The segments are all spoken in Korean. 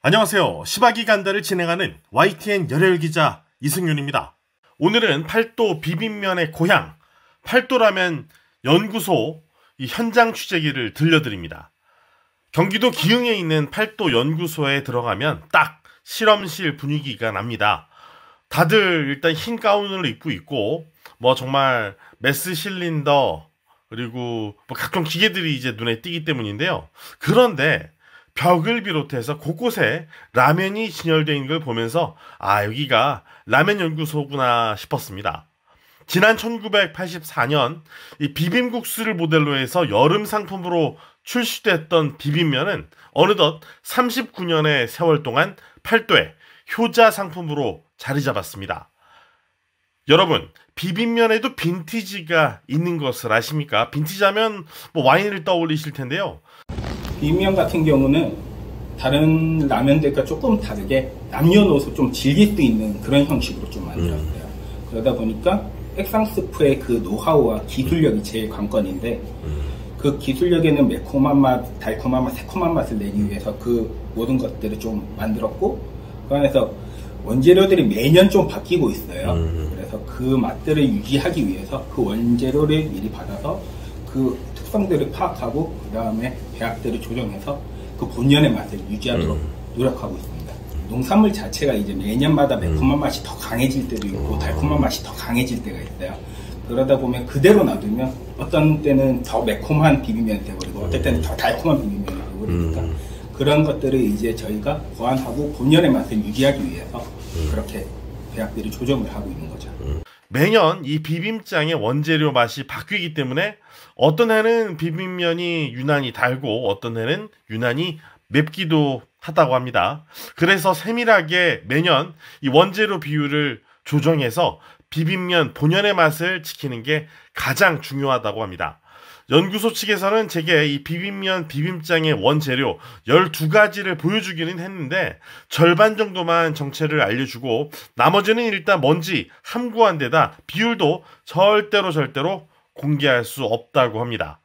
안녕하세요. 시바기 간다를 진행하는 YTN 열혈기자 이승윤입니다. 오늘은 팔도 비빔면의 고향 팔도라면 연구소 현장 취재기를 들려드립니다. 경기도 기흥에 있는 팔도 연구소에 들어가면 딱 실험실 분위기가 납니다. 다들 일단 흰 가운을 입고 있고 정말 메스 실린더 그리고 각종 기계들이 이제 눈에 띄기 때문인데요. 그런데 벽을 비롯해서 곳곳에 라면이 진열되어 있는 걸 보면서 여기가 라면 연구소구나 싶었습니다. 지난 1984년 이 비빔국수를 모델로 해서 여름 상품으로 출시됐던 비빔면은 어느덧 39년의 세월 동안 팔도의 효자 상품으로 자리 잡았습니다. 여러분, 비빔면에도 빈티지가 있는 것을 아십니까? 빈티지 하면 와인을 떠올리실 텐데요. 비빔면 같은 경우는 다른 라면들과 조금 다르게 남녀노소 좀 즐길 수 있는 그런 형식으로 좀 만들었어요. 그러다 보니까 액상스프의 그 노하우와 기술력이 제일 관건인데 그 기술력에는 매콤한 맛, 달콤한 맛, 새콤한 맛을 내기 위해서 그 모든 것들을 좀 만들었고 그 안에서 원재료들이 매년 좀 바뀌고 있어요. 그래서 그 맛들을 유지하기 위해서 그 원재료를 미리 받아서 그 특성들을 파악하고 그 다음에 배합들을 조정해서 그 본연의 맛을 유지하도록 노력하고 있습니다. 농산물 자체가 이제 매년마다 매콤한 맛이 더 강해질 때도 있고 달콤한 맛이 더 강해질 때가 있어요. 그러다 보면 그대로 놔두면 어떤 때는 더 매콤한 비빔면이 되어버리고 어떨 때는 더 달콤한 비빔면이 되어버리니까 그런 것들을 이제 저희가 보완하고 본연의 맛을 유지하기 위해서 그렇게 배합들을 조정을 하고 있는 거죠. 매년 이 비빔장의 원재료 맛이 바뀌기 때문에 어떤 해는 비빔면이 유난히 달고 어떤 해는 유난히 맵기도 하다고 합니다. 그래서 세밀하게 매년 이 원재료 비율을 조정해서 비빔면 본연의 맛을 지키는 게 가장 중요하다고 합니다. 연구소 측에서는 제게 이 비빔면 비빔장의 원재료 12가지를 보여주기는 했는데 절반 정도만 정체를 알려주고 나머지는 일단 뭔지 함구한 데다 비율도 절대로 공개할 수 없다고 합니다.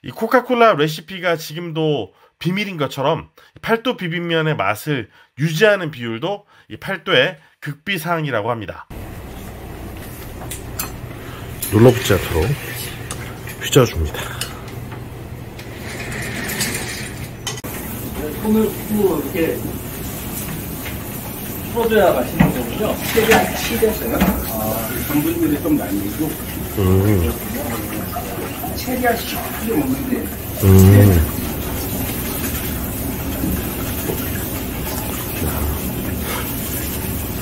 이 코카콜라 레시피가 지금도 비밀인 것처럼 팔도 비빔면의 맛을 유지하는 비율도 이 팔도의 극비사항이라고 합니다. 눌러붙지 않도록 휘저어줍니다. 손을 꾹 이렇게 풀어줘야 맛있는 거군요. 최대한 치대서요. 전분들이 좀 날리고 최대한 쉽게 먹는데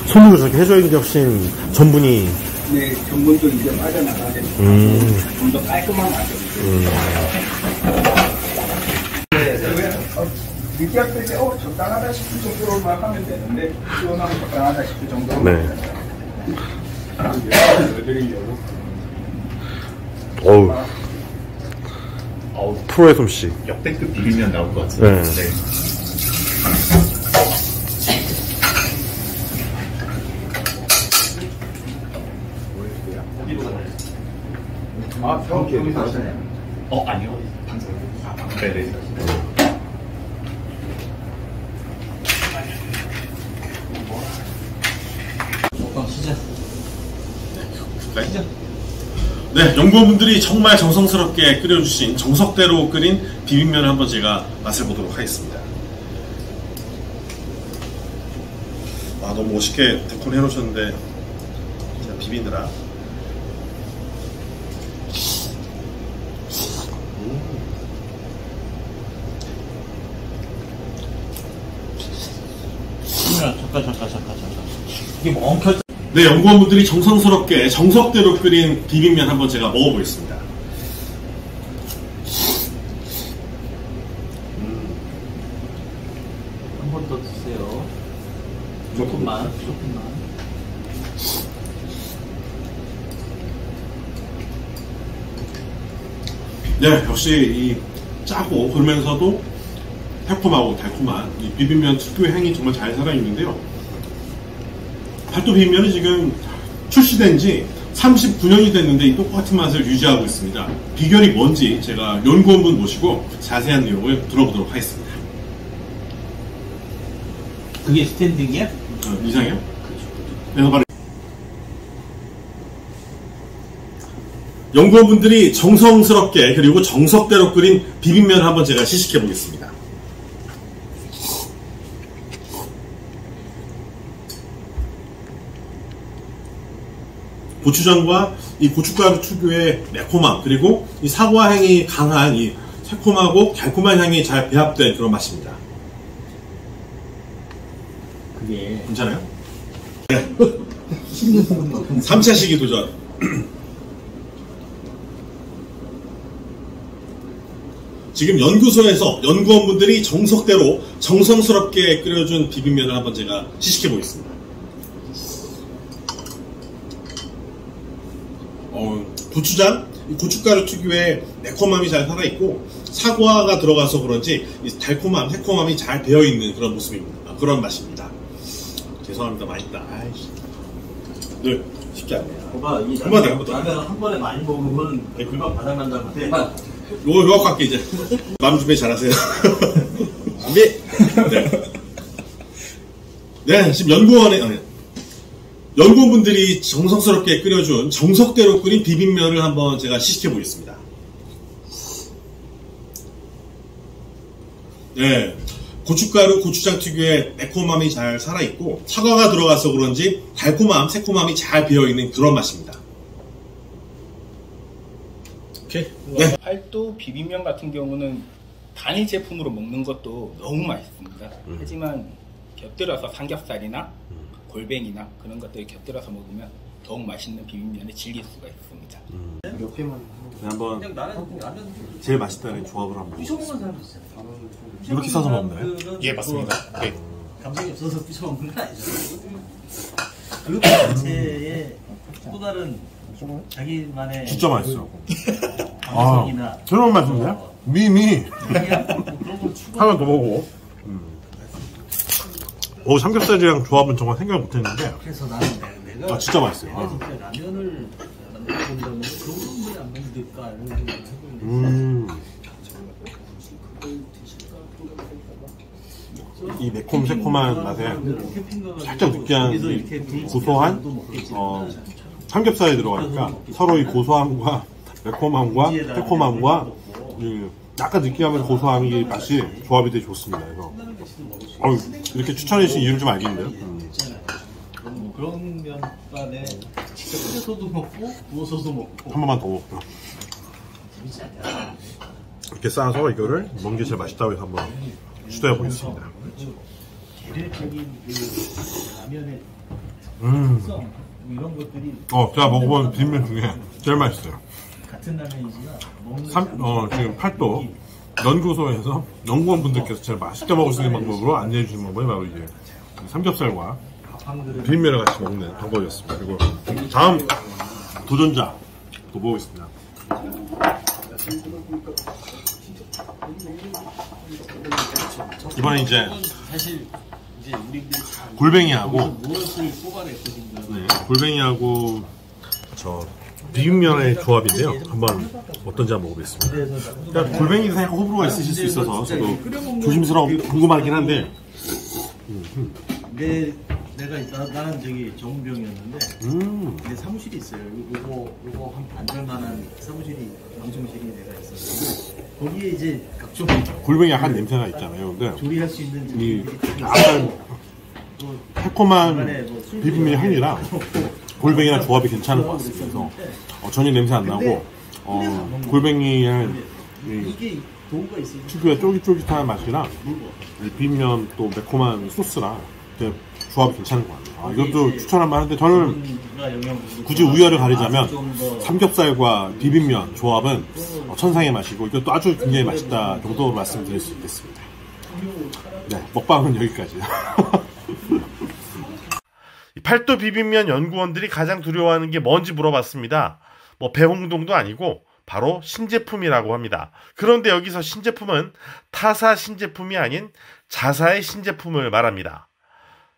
손으로 저렇게 해줘야 훨씬 전분이 전분도 이제 빠져나가게 좀 더 깔끔한 맛이 느끼할 때 적당하다 싶을 정도로만 하면 되는데 시원하고 적당하다 싶을 정도로만 어우 프로의 솜씨. 역대급 비빔면 나올 것 같은데. 네. 여기 사시네요. 아니요. 방송. 네네. 네, 연구원분들이 정말 정성스럽게 끓여주신 정석대로 끓인 비빔면을 한번 제가 맛을 보도록 하겠습니다. 너무 멋있게 데코를 해놓으셨는데 제가 비비느라 잠깐. 이게 엉켜. 네, 연구원분들이 정성스럽게 정석대로 끓인 비빔면 한번 제가 먹어보겠습니다. 한 번 더 드세요. 조금만. 네, 역시 이 짜고 그러면서도 새콤하고 달콤한 이 비빔면 특유의 향이 정말 잘 살아있는데요. 팔도 비빔면이 지금 출시된 지 39년이 됐는데 이 똑같은 맛을 유지하고 있습니다. 비결이 뭔지 제가 연구원분 모시고 자세한 내용을 들어보도록 하겠습니다. 그게 스탠딩이야? 이상해요? 그래서 바로 연구원분들이 정성스럽게 그리고 정석대로 끓인 비빔면을 한번 제가 시식해 보겠습니다. 고추장과 이 고춧가루 특유의 매콤함 그리고 이 사과 향이 강한 이 새콤하고 달콤한 향이 잘 배합된 그런 맛입니다. 그게 괜찮아요? 네. 3차 시기 도전. 지금 연구소에서 연구원분들이 정석대로 정성스럽게 끓여준 비빔면을 한번 제가 시식해 보겠습니다. 고추장, 고춧가루 특유의 매콤함이 잘 살아있고 사과가 들어가서 그런지 이 달콤함, 새콤함이 잘 배어있는 그런 모습입니다. 그런 맛입니다. 죄송합니다. 맛있다. 아이씨. 네, 쉽지 않네요. 오빠 이 한 번에, 한 번에. 라면 한 번에 많이 먹으면 금방 바닥난다는데 요거 할게 이제. 마음 준비 잘하세요. 준비. 네. 네, 지금 연구원분들이 정성스럽게 끓여준 정석대로 끓인 비빔면을 한번 제가 시식해 보겠습니다. 네, 고춧가루, 고추장 특유의 매콤함이 잘 살아있고 사과가 들어가서 그런지 달콤함, 새콤함이 잘 배어있는 그런 맛입니다. 오케이. 네. 팔도 비빔면 같은 경우는 단일 제품으로 먹는 것도 너무 맛있습니다. 하지만 곁들여서 삼겹살이나 골뱅이나 그런 것들을 곁들여서 먹으면 더욱 맛있는 비빔면을 즐길 수가 있습니다. 한번 그냥 나는 제일 맛있다는 조합을 한번 부셔먹는 사람 있어요. 이렇게 싸서 먹나요? 예, 맞습니다. 네. 감정이 없어서 부셔먹는 건 아니죠. 그 자체에 또 다른 자기만의 진짜 맛있어요. 감성이나 새로운 맛인데요? 미미 그런 걸 추구. 하나 더 먹고. 삼겹살이랑 조합은 정말 생각 못했는데 그래서 나는 내가 진짜 맛있어요. 내가 진짜 라면을 만든다면 그런 분들이 안 만들까 이런 생각을 해보는데 이 매콤 새콤한 맛에 살짝 느끼한 고소한 삼겹살이 들어가니까 서로 이 고소함과 매콤함과 새콤함과 약간 느끼하면서 고소함이 맛이 조합이 되게 좋습니다. 그래서 이렇게 추천해 주신 이유를 좀 알겠는데요. 그런 면반에 직접 끓여서도 먹고 구워서도 먹고 한 번만 더 먹고 재밌지 않냐. 이렇게 싸서 이거를 먹는 게 제일 맛있다고 해서 한번 시도해 보겠습니다. 개별적인 그 라면의 특성 뭐 이런 것들이 제가 먹어본 비빔면 중에 제일 맛있어요. 같은 라면이지만 먹는 지금 팔도 연구소에서 연구원분들께서 제일 맛있게 먹을 수 있는 방법으로 안내해 주신 방법이 바로 이제 삼겹살과 비빔면을 같이 먹는 방법이었습니다. 그리고 다음 도전자 또 보겠습니다. 이번에 이제 사실 이제 우리들이 골뱅이하고 무엇을 뽑아냈거든요. 네, 골뱅이하고 저 비빔면의 조합인데요. 한번 어떤지 한번 먹어보겠습니다. 그러니까 골뱅이도 살짝 호불호가 있으실 수 있어서 저도 조심스러워 궁금하긴 한데 나는 저기 정우병이었는데 내 사무실이 있어요. 요거 한 반절만한 사무실이 방송실이 내가 있어서 거기에 이제 각종 골뱅이 약간 냄새가 있잖아요. 근데 조리할 수 있는 이 약간 새콤한 비빔면 향이랑 골뱅이랑 조합이 괜찮은 것 같습니다. 그래서 전혀 냄새 안 나고 골뱅이의 이게 도구가 있어요. 특유의 쫄깃쫄깃한 맛이랑 비빔면 또 매콤한 소스랑 조합이 괜찮은 것 같아요. 이것도 추천할 만한데 저는 굳이 우열을 가리자면 삼겹살과 비빔면 조합은 천상의 맛이고 이것도 아주 굉장히 맛있다 정도로 말씀드릴 수 있겠습니다. 네, 먹방은 여기까지요. 팔도 비빔면 연구원들이 가장 두려워하는 게 뭔지 물어봤습니다. 배홍동도 아니고 바로 신제품이라고 합니다. 그런데 여기서 신제품은 타사 신제품이 아닌 자사의 신제품을 말합니다.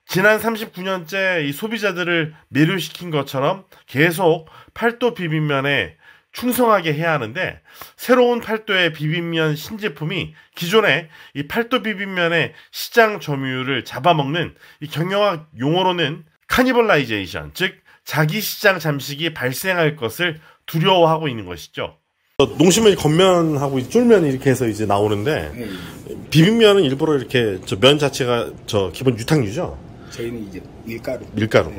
지난 39년째 이 소비자들을 매료시킨 것처럼 계속 팔도 비빔면에 충성하게 해야 하는데 새로운 팔도의 비빔면 신제품이 기존의 이 팔도 비빔면의 시장 점유율을 잡아먹는 이 경영학 용어로는 카니벌라이제이션, 즉 자기 시장 잠식이 발생할 것을 두려워하고 있는 것이죠. 농심은 겉면하고 쫄면이 이렇게 해서 이제 나오는데 비빔면은 일부러 이렇게 면 자체가 기본 유탕유죠? 저희는 이제 밀가루. 밀가루.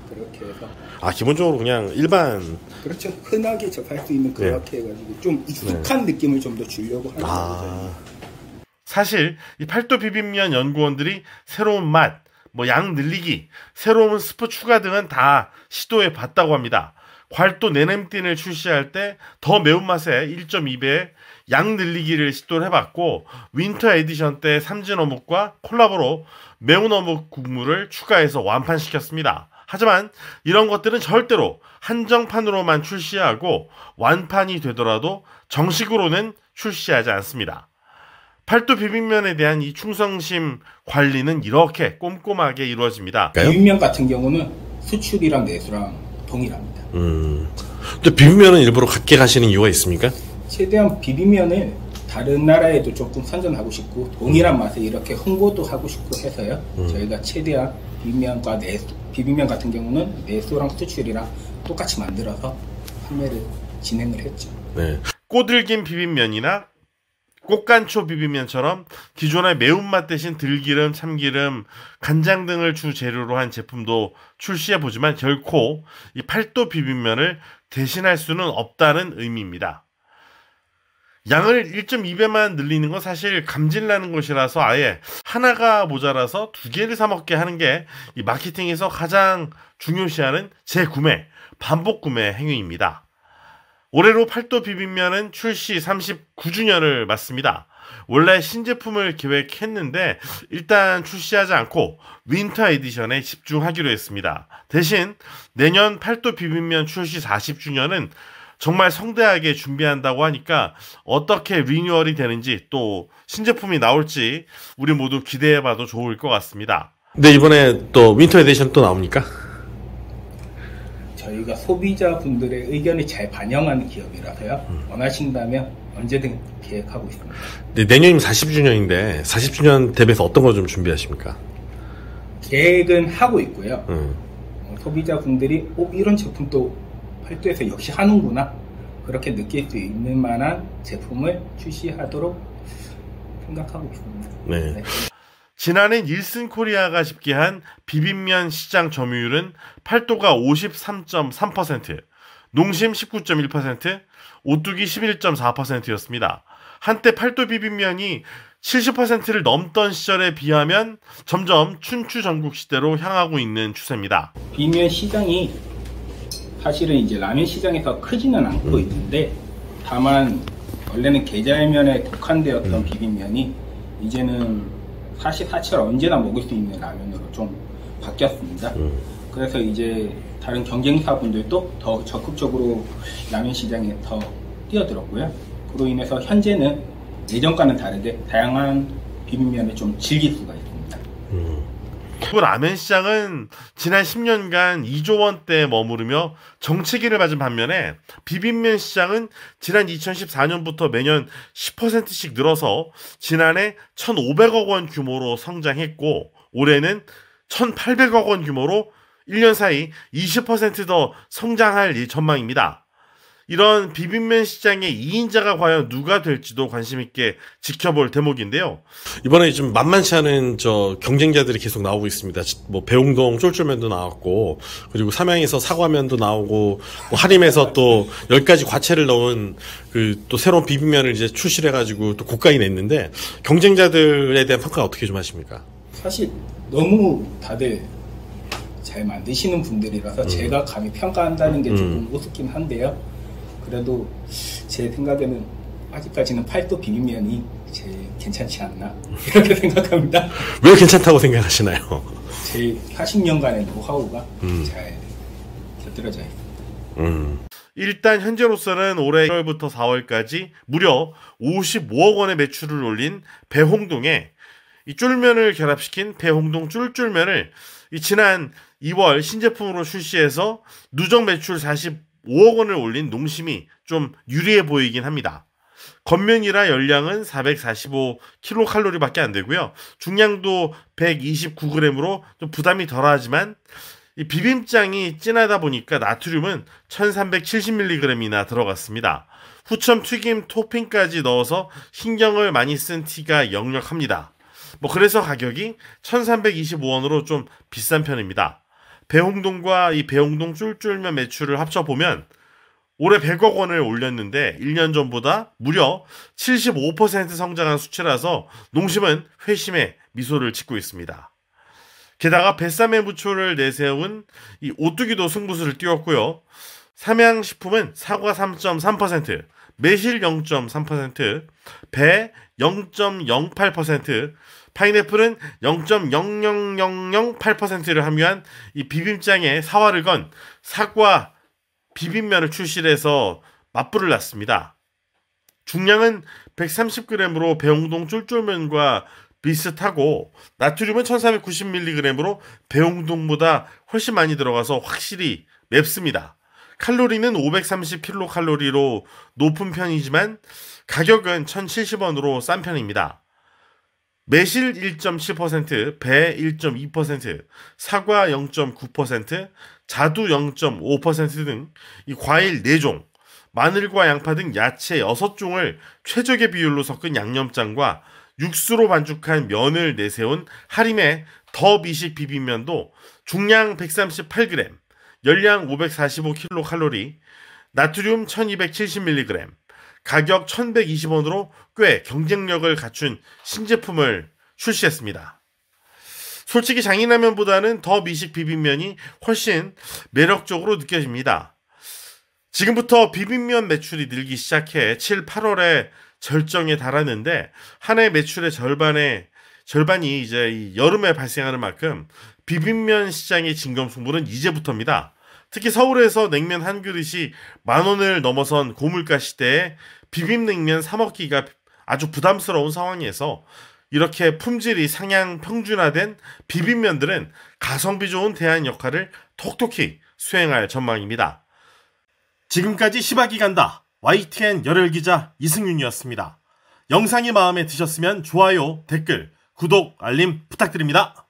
그렇게 해서. 기본적으로 그냥 일반. 그렇죠. 흔하게 접할 수 있는 그렇게 해가지고 좀 익숙한 느낌을 좀 더 주려고 하는 거죠. 사실 이 팔도 비빔면 연구원들이 새로운 맛, 양 늘리기, 새로운 스프 추가 등은 다 시도해 봤다고 합니다. 괄도 내냄띵을 출시할 때 더 매운맛의 1.2배의 양 늘리기를 시도를 해봤고 윈터 에디션 때 삼진 어묵과 콜라보로 매운 어묵 국물을 추가해서 완판시켰습니다. 하지만 이런 것들은 절대로 한정판으로만 출시하고 완판이 되더라도 정식으로는 출시하지 않습니다. 팔도 비빔면에 대한 이 충성심 관리는 이렇게 꼼꼼하게 이루어집니다. 비빔면 같은 경우는 수출이랑 내수랑 동일합니다. 근데 비빔면은 일부러 갖게 가시는 이유가 있습니까? 최대한 비빔면을 다른 나라에도 조금 선전하고 싶고 동일한 맛에 이렇게 홍보도 하고 싶고 해서요. 저희가 최대한 비빔면과 내수, 비빔면 같은 경우는 내수랑 수출이랑 똑같이 만들어서 판매를 진행을 했죠. 네. 꼬들김 비빔면이나 꽃간초 비빔면처럼 기존의 매운맛 대신 들기름, 참기름, 간장 등을 주 재료로 한 제품도 출시해보지만 결코 이 팔도 비빔면을 대신할 수는 없다는 의미입니다. 양을 1.2배만 늘리는 건 사실 감질나는 것이라서 아예 하나가 모자라서 2개를 사 먹게 하는 게 이 마케팅에서 가장 중요시하는 재구매, 반복 구매 행위입니다. 올해로 팔도 비빔면은 출시 39주년을 맞습니다. 원래 신제품을 계획했는데 일단 출시하지 않고 윈터 에디션에 집중하기로 했습니다. 대신 내년 팔도 비빔면 출시 40주년은 정말 성대하게 준비한다고 하니까 어떻게 리뉴얼이 되는지 또 신제품이 나올지 우리 모두 기대해봐도 좋을 것 같습니다. 근데 이번에 또 윈터 에디션 또 나옵니까? 저희가 소비자분들의 의견을 잘 반영하는 기업이라서요. 원하신다면 언제든 계획하고 있습니다. 네, 내년이면 40주년인데 40주년 대비해서 어떤 거 좀 준비하십니까? 계획은 하고 있고요. 소비자분들이 이런 제품도 팔도에서 역시 하는구나 그렇게 느낄 수 있는 만한 제품을 출시하도록 생각하고 있습니다. 네. 네. 지난해 닐슨코리아가 집계한 비빔면 시장 점유율은 팔도가 53.3%, 농심 19.1%, 오뚜기 11.4%였습니다. 한때 팔도 비빔면이 70%를 넘던 시절에 비하면 점점 춘추전국 시대로 향하고 있는 추세입니다. 비빔면 시장이 사실은 이제 라면 시장에서 크지는 않고 있는데 다만 원래는 계절면에 국한되었던 비빔면이 이제는 사시사철 언제나 먹을 수 있는 라면으로 좀 바뀌었습니다. 그래서 이제 다른 경쟁사분들도 더 적극적으로 라면 시장에 더 뛰어들었고요. 그로 인해서 현재는 예전과는 다르게 다양한 비빔면을 좀 즐길 수가 있습니다. 라면 시장은 지난 10년간 2조 원대에 머무르며 정체기를 맞은 반면에 비빔면 시장은 지난 2014년부터 매년 10%씩 늘어서 지난해 1,500억 원 규모로 성장했고 올해는 1,800억 원 규모로 1년 사이 20% 더 성장할 전망입니다. 이런 비빔면 시장의 2인자가 과연 누가 될지도 관심있게 지켜볼 대목인데요. 이번에 좀 만만치 않은 경쟁자들이 계속 나오고 있습니다. 배홍동 쫄쫄면도 나왔고, 그리고 삼양에서 사과면도 나오고, 하림에서 또 10가지 과채를 넣은 또 새로운 비빔면을 이제 출시를 해가지고 또 고가에 냈는데, 경쟁자들에 대한 평가 어떻게 좀 하십니까? 사실 너무 다들 잘 만드시는 분들이라서 제가 감히 평가한다는 게 조금 우습긴 한데요. 그래도 제 생각에는 아직까지는 팔도 비빔면이 제일 괜찮지 않나 이렇게 생각합니다. 왜 괜찮다고 생각하시나요? 제 40년간의 노하우가 잘 곁들여져 있습니다. 일단 현재로서는 올해 1월부터 4월까지 무려 55억 원의 매출을 올린 배홍동에 이 쫄면을 결합시킨 배홍동 쫄쫄면을 지난 2월 신제품으로 출시해서 누적 매출 45 5억 원을 올린 농심이 좀 유리해 보이긴 합니다. 겉면이라 열량은 445kcal밖에 안 되고요. 중량도 129g으로 좀 부담이 덜하지만 이 비빔장이 진하다 보니까 나트륨은 1370mg이나 들어갔습니다. 후첨 튀김 토핑까지 넣어서 신경을 많이 쓴 티가 역력합니다. 그래서 가격이 1325원으로 좀 비싼 편입니다. 배홍동과 이 배홍동 쫄쫄면 매출을 합쳐보면 올해 100억 원을 올렸는데 1년 전보다 무려 75% 성장한 수치라서 농심은 회심의 미소를 짓고 있습니다. 게다가 뱃삼의 부초를 내세운 이 오뚜기도 승부수를 띄웠고요. 삼양식품은 사과 3.3%, 매실 0.3%, 배 0.08%, 파인애플은 0.00008%를 함유한 이 비빔장에 사활을 건 사과 비빔면을 출시해서 맞불을 놨습니다. 중량은 130g으로 배홍동 쫄쫄면과 비슷하고 나트륨은 1390mg으로 배홍동보다 훨씬 많이 들어가서 확실히 맵습니다. 칼로리는 530kcal로 높은 편이지만 가격은 1070원으로 싼 편입니다. 매실 1.7%, 배 1.2%, 사과 0.9%, 자두 0.5% 등 이 과일 4종, 마늘과 양파 등 야채 6종을 최적의 비율로 섞은 양념장과 육수로 반죽한 면을 내세운 하림의 더 미식 비빔면도 중량 138g, 열량 545kcal, 나트륨 1270mg, 가격 1120원으로 꽤 경쟁력을 갖춘 신제품을 출시했습니다. 솔직히 장인라면보다는 더 미식 비빔면이 훨씬 매력적으로 느껴집니다. 지금부터 비빔면 매출이 늘기 시작해 7, 8월에 절정에 달하는데 한 해 매출의 절반이 이제 이 여름에 발생하는 만큼 비빔면 시장의 진검승부는 이제부터입니다. 특히 서울에서 냉면 한 그릇이 10,000원을 넘어선 고물가 시대에 비빔냉면 사 먹기가 아주 부담스러운 상황에서 이렇게 품질이 상향 평준화된 비빔면들은 가성비 좋은 대안 역할을 톡톡히 수행할 전망입니다. 지금까지 시박이 간다. YTN 열혈기자 이승윤이었습니다. 영상이 마음에 드셨으면 좋아요, 댓글, 구독, 알림 부탁드립니다.